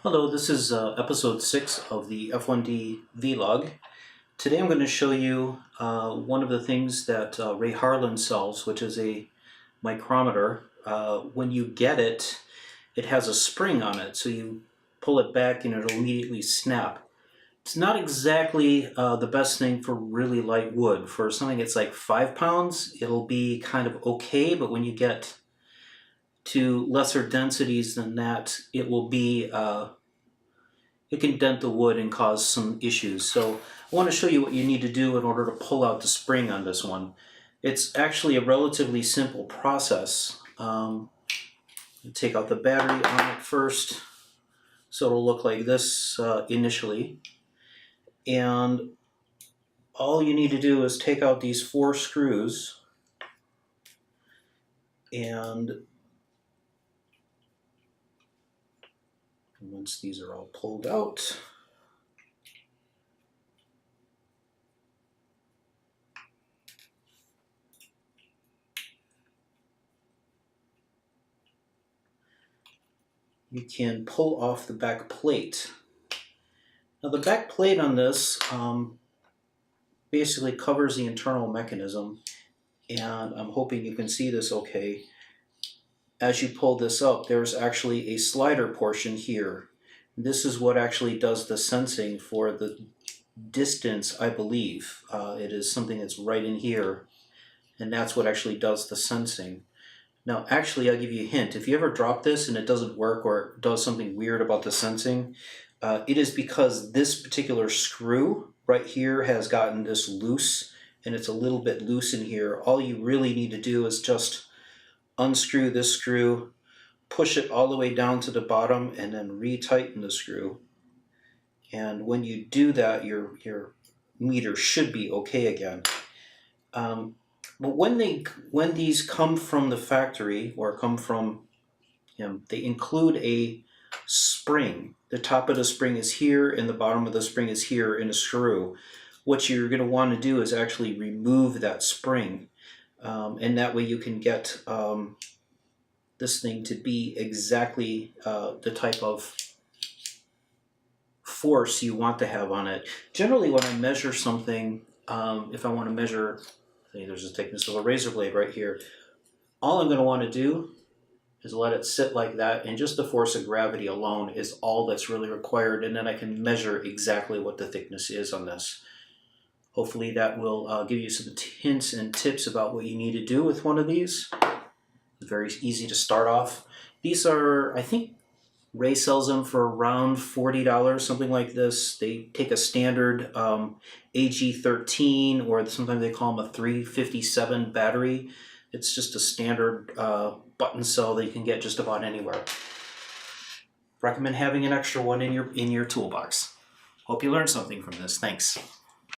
Hello, this is episode 6 of the F1D vlog. Today I'm going to show you one of the things that Ray Harlan sells, which is a micrometer. When you get it, it has a spring on it, so you pull it back and it'll immediately snap. It's not exactly the best thing for really light wood. For something that's like 5 pounds, it'll be kind of okay, but when you get to lesser densities than that, it will be it can dent the wood and cause some issues. So I want to show you what you need to do in order to pull out the spring on this one. It's actually a relatively simple process. Take out the battery on it first, so it'll look like this initially. And all you need to do is take out these 4 screws, and once these are all pulled out, you can pull off the back plate. Now the back plate on this basically covers the internal mechanism, and I'm hoping you can see this okay. As you pull this up, there's actually a slider portion here. This is what actually does the sensing for the distance, I believe. It is something that's right in here, and that's what actually does the sensing. Now, actually, I'll give you a hint. If you ever drop this and it doesn't work or it does something weird about the sensing, it is because this particular screw right here has gotten this loose, and it's a little bit loose in here. All you really need to do is just unscrew this screw, push it all the way down to the bottom, and then retighten the screw. And when you do that, your meter should be okay again. But when these come from the factory or come from, they include a spring. The top of the spring is here, and the bottom of the spring is here in a screw. What you're going to want to do is actually remove that spring. And that way you can get this thing to be exactly the type of force you want to have on it. Generally, when I measure something, if I want to measure, say there's the thickness of a razor blade right here, all I'm going to want to do is let it sit like that, and just the force of gravity alone is all that's really required, and then I can measure exactly what the thickness is on this. Hopefully that will give you some hints and tips about what you need to do with one of these. It's very easy to start off. These are, I think Ray sells them for around $40, something like this. They take a standard AG13, or sometimes they call them a 357 battery. It's just a standard button cell that you can get just about anywhere. Recommend having an extra one in your toolbox. Hope you learned something from this. Thanks.